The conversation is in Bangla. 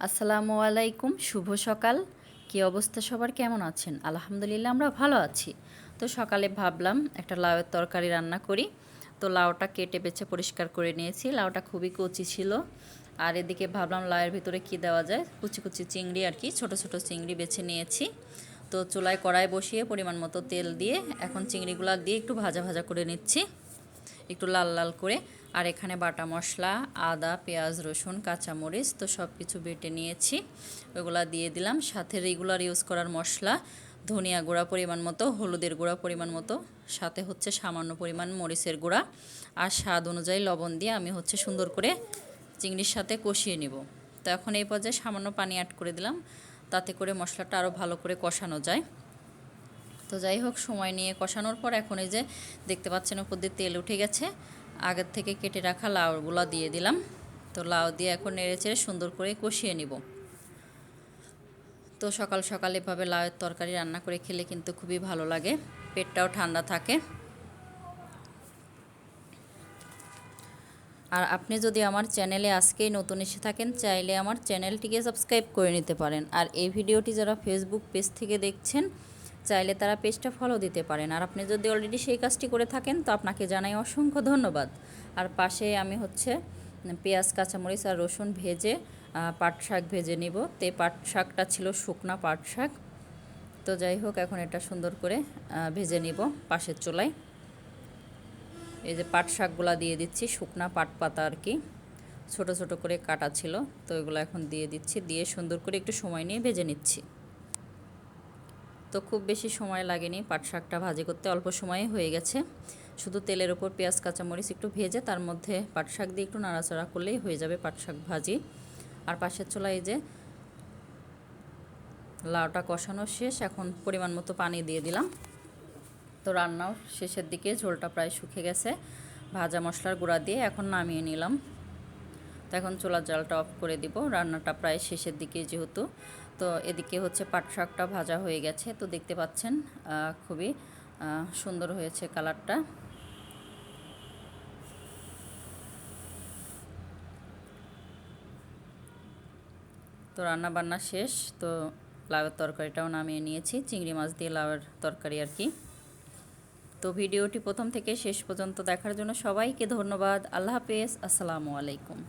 আসসালামু আলাইকুম, শুভ সকাল। কি অবস্থা সবার, কেমন আছেন? আলহামদুলিল্লাহ আমরা ভালো আছি। তো সকালে ভাবলাম একটা লাউয়ের তরকারি রান্না করি। তো লাউটা কেটে বেছে পরিষ্কার করে নিয়েছি। লাউটা খুবই কচি ছিল। আর এদিকে ভাবলাম লাউয়ের ভিতরে কি দেওয়া যায়, কুচি কুচি চিংড়ি আর কি, ছোট ছোট চিংড়ি বেছে নিয়েছি। তো চুলায় কড়াই বসিয়ে পরিমাণ মতো তেল দিয়ে এখন চিংড়িগুলো দিয়ে একটু ভাজা ভাজা করে নিচ্ছি, একটু লাল লাল করে। আর এখানে বাটা মশলা, আদা, পেঁয়াজ, রসুন, কাঁচামরিচ তো সব কিছু বেটে নিয়েছি, ওগুলা দিয়ে দিলাম। সাথে রেগুলার ইউজ করার মশলা, ধনিয়া গুঁড়া পরিমাণ মতো, হলুদের গুঁড়া পরিমাণ মতো, সাথে হচ্ছে সামান্য পরিমাণ মরিচের গুঁড়া আর স্বাদ অনুযায়ী লবণ দিয়ে আমি সুন্দর করে চিংড়ির সাথে কষিয়ে নিব। তো এখন এই পর্যায়ে সামান্য পানি অ্যাড করে দিলাম, তাতে করে মশলাটা আরও ভালো করে কষানো যায়। তো যাই হোক, সময় নিয়ে কষানোর পর এখন এই যে দেখতে পাচ্ছেন উপর দিয়ে তেল উঠে গেছে, আগের থেকে কেটে রাখা লাউগুলো দিয়ে দিলাম। তো লাউ দিয়ে এখন নেড়েচেড়ে সুন্দর করে কষিয়ে নিব। তো সকাল সকাল এভাবে লাউয়ের তরকারি রান্না করে খেলে কিন্তু খুবই ভালো লাগে, পেটটাও ঠান্ডা থাকে। আর আপনি যদি আমার চ্যানেলে আজকেই নতুন এসে থাকেন, চাইলে আমার চ্যানেলটিকে সাবস্ক্রাইব করে নিতে পারেন। আর এই ভিডিওটি যারা ফেসবুক পেজ থেকে দেখছেন, চাইলে তারা পেজটা ফলো দিতে পারেন। আর আপনি যদি অলরেডি সেই কাজটি করে থাকেন, তো আপনাকে জানাই অসংখ্য ধন্যবাদ। আর পাশে আমি পেঁয়াজ, কাঁচামরিচ আর রসুন ভেজে পাট শাক ভেজে নিব। তো এই পাট শাকটা ছিল শুকনা পাট শাক। তো যাই হোক, এখন এটা সুন্দর করে ভেজে নিব পাশের চুলায়। এই যে পাট শাকগুলা দিয়ে দিচ্ছি, শুকনা পাট পাতা আর কি, ছোট ছোট করে কাটা ছিল। তো এগুলো এখন দিয়ে দিচ্ছি, দিয়ে সুন্দর করে একটু সময় নিয়ে ভেজে নিচ্ছি। তো খুব বেশি সময় লাগেনি পাট শাকটা ভাজি করতে, অল্প সময়ে হয়ে গেছে। শুধু তেলের ওপর পেঁয়াজ কাঁচামরিচ একটু ভেজে তার মধ্যে পাট শাক দিয়ে একটু নাড়াচাড়া করলেই হয়ে যাবে পাট শাক ভাজি। আর পাশের চুলায় এই যে লাউটা কষানো শেষ, এখন পরিমাণ মতো পানি দিয়ে দিলাম। তো রান্নাও শেষের দিকে, ঝোলটা প্রায় শুকিয়ে গেছে। ভাজা মশলার গুঁড়া দিয়ে এখন নামিয়ে নিলাম। তো এখন চুলার জালটা অফ করে দিব, রান্নাটা প্রায় শেষের দিকে যেহেতু। তো এদিকে পাট শাকটা ভাজা হয়ে গেছে, তো দেখতে পাচ্ছেন খুবই সুন্দর হয়েছে কালারটা। তো রান্না বান্না শেষ, তো লাউয়ের তরকারিটাও নামিয়ে নিয়েছি, চিংড়ি মাছ দিয়ে লাউয়ের তরকারি আর কি। তো ভিডিওটি প্রথম থেকে শেষ পর্যন্ত দেখার জন্য সবাইকে ধন্যবাদ। আল্লাহ হাফেজ, আসসালামু আলাইকুম।